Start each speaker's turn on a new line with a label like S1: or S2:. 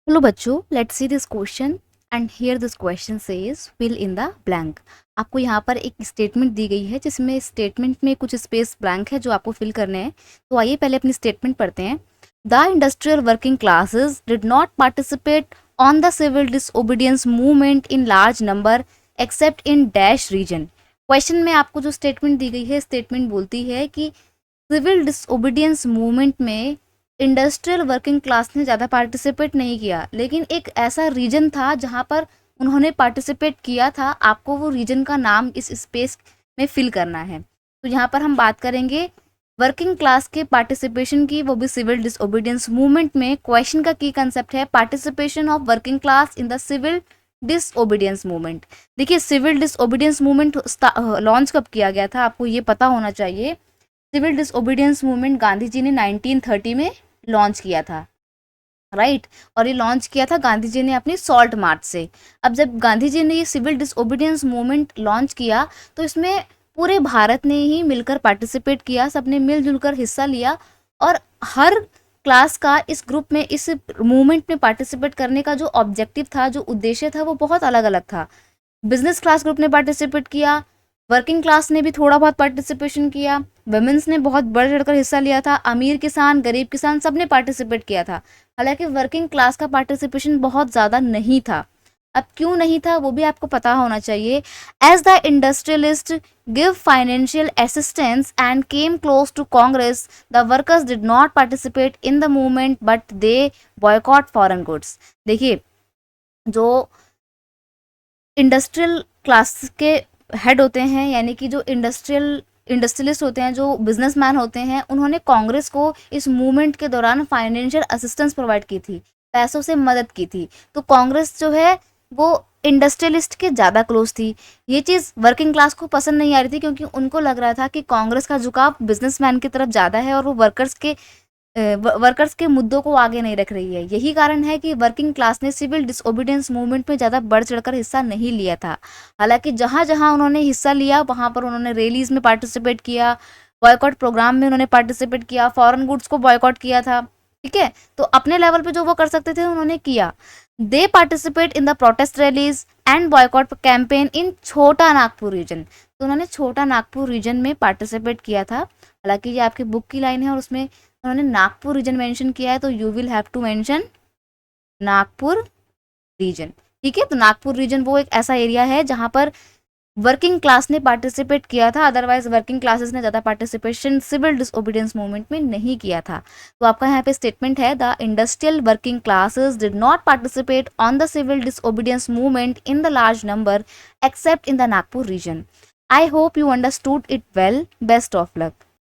S1: Hello बच्चों, let's see this question and here this question says fill in the blank. आपको यहाँ पर एक स्टेटमेंट दी गई है जिसमें स्टेटमेंट में कुछ स्पेस ब्लैंक है जो आपको फिल करने हैं। तो आइए पहले अपनी स्टेटमेंट पढ़ते हैं। The industrial working classes did not participate on the civil disobedience movement in large number except in dash region. Question में आपको जो स्टेटमेंट दी गई है, स्टेटमेंट बोलती है कि सिविल डिसओबीडियंस मूवमेंट में इंडस्ट्रियल वर्किंग क्लास ने ज़्यादा पार्टिसिपेट नहीं किया, लेकिन एक ऐसा रीजन था जहाँ पर उन्होंने पार्टिसिपेट किया था। आपको वो रीजन का नाम इस स्पेस में फिल करना है। तो यहाँ पर हम बात करेंगे वर्किंग क्लास के पार्टिसिपेशन की, वो भी सिविल डिसओबीडियंस मूवमेंट में। क्वेश्चन का की कंसेप्ट है participation of working class in the civil disobedience movement. देखिए, सिविल डिसओबीडियंस मूवमेंट लॉन्च कब किया गया था, आपको ये पता होना चाहिए। Civil disobedience movement Gandhi ji ने 1930 में लॉन्च किया था, राइट। और ये लॉन्च किया था गांधी जी ने अपनी सॉल्ट मार्च से। अब जब गांधी जी ने ये सिविल डिसओबीडियंस मूवमेंट लॉन्च किया तो इसमें पूरे भारत ने ही मिलकर पार्टिसिपेट किया, सबने मिलजुल कर हिस्सा लिया। और हर क्लास का इस ग्रुप में, इस मूवमेंट में पार्टिसिपेट करने का जो ऑब्जेक्टिव था, जो उद्देश्य था, वो बहुत अलग अलग था। बिजनेस क्लास ग्रुप ने पार्टिसिपेट किया, वर्किंग क्लास ने भी थोड़ा बहुत पार्टिसिपेशन किया, वुमेन्स ने बहुत बढ़ चढ़कर हिस्सा लिया था, अमीर किसान, गरीब किसान, सब ने पार्टिसिपेट किया था। हालांकि वर्किंग क्लास का पार्टिसिपेशन बहुत ज़्यादा नहीं था। अब क्यों नहीं था वो भी आपको पता होना चाहिए। As the industrialist give financial assistance and came close to Congress, the workers did not participate in the movement but they boycott foreign goods. देखिए, जो इंडस्ट्रियल क्लास के हेड होते हैं, यानी कि जो इंडस्ट्रियलिस्ट होते हैं, जो बिजनेसमैन होते हैं, उन्होंने कांग्रेस को इस मूवमेंट के दौरान फाइनेंशियल असिस्टेंस प्रोवाइड की थी, पैसों से मदद की थी। तो कांग्रेस जो है वो इंडस्ट्रियलिस्ट के ज़्यादा क्लोज थी। ये चीज़ वर्किंग क्लास को पसंद नहीं आ रही थी, क्योंकि उनको लग रहा था कि कांग्रेस का झुकाव बिजनेसमैन की तरफ ज़्यादा है और वो वर्कर्स के मुद्दों को आगे नहीं रख रही है। यही कारण है कि वर्किंग क्लास ने सिविल डिसओबीडियंस मूवमेंट में ज़्यादा बढ़ चढ़कर हिस्सा नहीं लिया था। हालांकि जहाँ जहाँ उन्होंने हिस्सा लिया वहाँ पर उन्होंने रैलीज में पार्टिसिपेट किया, बॉयकॉट प्रोग्राम में उन्होंने पार्टिसिपेट किया, फॉरेन गुड्स को बॉयकॉट किया था। ठीक है, तो अपने लेवल पे जो वो कर सकते थे उन्होंने किया। दे participate in the protest rallies and boycott campaign in छोटा नागपुर रीजन। तो उन्होंने छोटा नागपुर रीजन में पार्टिसिपेट किया था। हालांकि ये आपकी बुक की लाइन है और उसमें उन्होंने नागपुर रीजन मेंशन किया है, तो you will have to mention Nagpur region. ठीक है, तो नागपुर रीजन वो एक ऐसा एरिया है जहां पर वर्किंग क्लास ने पार्टिसिपेट किया था, अदरवाइज वर्किंग क्लासेस ने ज़्यादा पार्टिसिपेशन सिविल डिसओबीडियंस मूवमेंट में नहीं किया था। तो आपका यहाँ पे स्टेटमेंट है, the industrial working classes did not participate on the civil disobedience movement in the large number except in the Nagpur region. I hope you understood it well. Best of luck.